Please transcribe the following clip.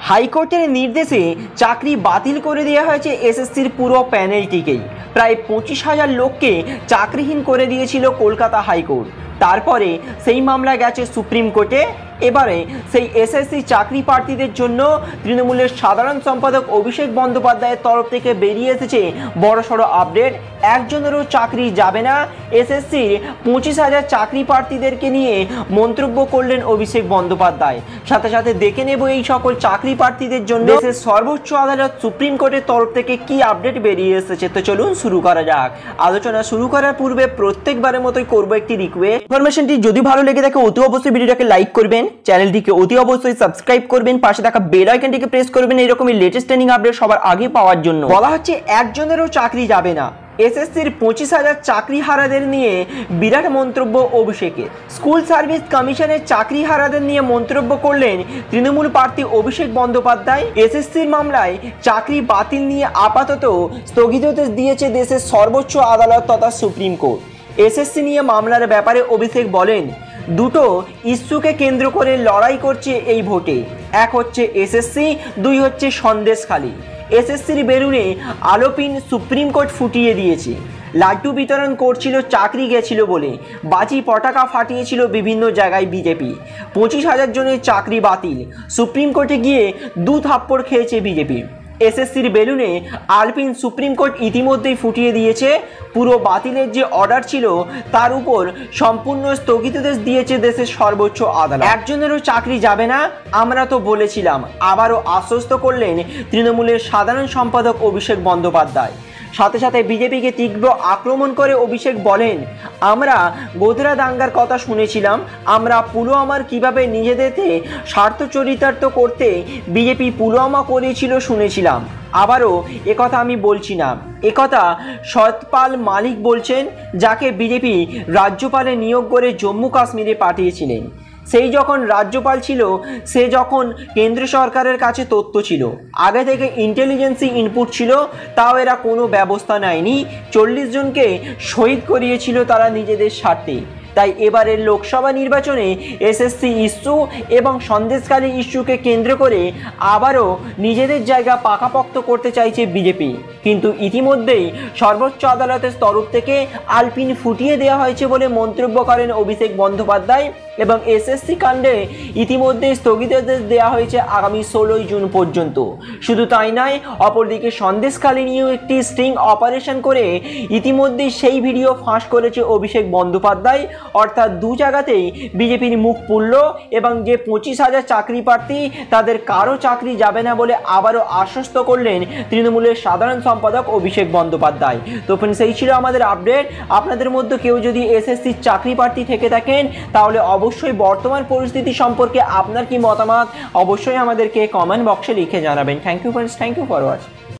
হাইকোর্টের নির্দেশে চাকরি বাতিল করে দেওয়া হয়েছে এসএসসির পুরো প্যানেলটিকেই। প্রায় 25,000 লোককে চাকরিহীন করে দিয়েছিল কলকাতা হাইকোর্ট। তারপরে সেই মামলা গেছে সুপ্রিম কোর্টে। এবারে সেই এসএসসি চাকরি প্রার্থীদের জন্য তৃণমূলের সাধারণ সম্পাদক অভিষেক বন্দ্যোপাধ্যায়ের তরফ থেকে বেরিয়ে এসেছে বড়সড় আপডেট। একজনেরও চাকরি যাবে না। এসএসসির 25,000 চাকরি প্রার্থীদেরকে নিয়ে মন্তব্য করলেন অভিষেক বন্দ্যোপাধ্যায়। সাথে সাথে দেখে নেব এই সকল চাকরি প্রার্থীদের জন্য দেশের সর্বোচ্চ আদালত সুপ্রিম কোর্টের তরফ থেকে কি আপডেট বেরিয়ে এসেছে। তো চলুন শুরু করা যাক। আলোচনা শুরু করার পূর্বে প্রত্যেকবারের মতোই করবো একটি রিকোয়েস্ট, ইনফরমেশনটি যদি ভালো লেগে থাকে অতি অবশ্যই ভিডিওটাকে লাইক করবেন, চ্যানেলটিকে অতি অবশ্যই সাবস্ক্রাইব করবেন, পাশে থাকা বেল আইকনটিকে প্রেস করবেন এরকমই লেটেস্ট ট্রেনিং আপডেট সবার আগে পাওয়ার জন্য। বলা হচ্ছে একজনেরও চাকরি যাবে না। এসএসসির 25,000 চাকরি হারাদের নিয়ে বিরাট মন্তব্য অভিষেকের। স্কুল সার্ভিস কমিশনের চাকরি হারাদের নিয়ে মন্তব্য করলেন তৃণমূল প্রার্থী অভিষেক বন্দ্যোপাধ্যায়। এসএসসির মামলায় চাকরি বাতিল নিয়ে আপাতত স্থগিতাদেশ দিয়েছে দেশের সর্বোচ্চ আদালত তথা সুপ্রিম কোর্ট। এসএসসি নিয়ে মামলার ব্যাপারে অভিষেক বলেন, দুটো ইস্যুকে কেন্দ্র করে লড়াই করছে এই ভোটে। এক হচ্ছে এসএসসি, দুই হচ্ছে সন্দেশখালী। এসএসসির বেলুনে আলোপিন সুপ্রিম কোর্ট ফুটিয়ে দিয়েছে। লাড্ডু বিতরণ করছিল চাকরি গেছিল বলে, বাজি পটাকা ফাটিয়েছিল বিভিন্ন জায়গায় বিজেপি। 25,000 জনের চাকরি বাতিল। সুপ্রিম কোর্টে গিয়ে 2 থাপ্পড় খেয়েছে বিজেপি। এসএসসির বেলুনে আলপিন সুপ্রিম কোর্ট ইতিমধ্যেই ফুটিয়ে দিয়েছে। পুরো বাতিলের যে অর্ডার ছিল তার উপর সম্পূর্ণ স্থগিতাদেশ দিয়েছে দেশের সর্বোচ্চ আদালত। একজনেরও চাকরি যাবে না, আমরা তো বলেছিলাম, আবারও আশ্বস্ত করলেন তৃণমূলের সাধারণ সম্পাদক অভিষেক বন্দ্যোপাধ্যায়। সাথে সাথে বিজেপিকে তীব্র আক্রমণ করে অভিষেক বলেন, আমরা গোধরা দাঙ্গার কথা শুনেছিলাম, আমরা পুলওয়ামার কিভাবে নিজেদেরকে স্বার্থ চরিতার্থ করতে বিজেপি পুলওয়ামা করেছিল শুনেছিলাম। আবারও একথা আমি বলছি না, একথা সতপাল মালিক বলছেন, যাকে বিজেপি রাজ্যপালে নিয়োগ করে জম্মু কাশ্মীরে পাঠিয়েছিলেন। সেই যখন রাজ্যপাল ছিল, সে যখন কেন্দ্র সরকারের কাছে তথ্য ছিল, আগে থেকে ইন্টেলিজেন্সি ইনপুট ছিল, তাও এরা কোনো ব্যবস্থা নেয়নি। 40 জনকে শহীদ করিয়েছিল তারা নিজেদের স্বার্থে। তাই এবারের লোকসভা নির্বাচনে এসএসসি ইস্যু এবং সন্দেশখালী ইস্যুকে কেন্দ্র করে আবারও নিজেদের জায়গা পাকাপোক্ত করতে চাইছে বিজেপি। কিন্তু ইতিমধ্যেই সর্বোচ্চ আদালতের তরফ থেকে আলপিন ফুটিয়ে দেওয়া হয়েছে বলে মন্তব্য করেন অভিষেক বন্দ্যোপাধ্যায়। এবং এসএসসি কাণ্ডে ইতিমধ্যে স্থগিতাদেশ দেওয়া হয়েছে আগামী 16 জুন পর্যন্ত। শুধু তাই নয়, অপরদিকে সন্দেশখালী নিয়েও একটি স্টিং অপারেশন করে ইতিমধ্যেই সেই ভিডিও ফাঁস করেছে অভিষেক বন্দ্যোপাধ্যায়। অর্থাৎ দু জায়গাতেই বিজেপির মুখ পুড়ল এবং যে 25,000 চাকরি প্রার্থী তাদের কারো চাকরি যাবে না বলে আবারও আশ্বস্ত করলেন তৃণমূলের সাধারণ সম্পাদক অভিষেক বন্দ্যোপাধ্যায়। তো ফ্রেন্ডস, এই ছিল আমাদের আপডেট। আপনাদের মধ্যে কেউ যদি এসএসসির চাকরি প্রার্থী থেকে থাকেন তাহলে অবশ্যই বর্তমান পরিস্থিতি সম্পর্কে আপনার কি মতামত অবশ্যই আমাদেরকে কমেন্ট বক্সে লিখে জানাবেন। Thank you friends, thank you for watching.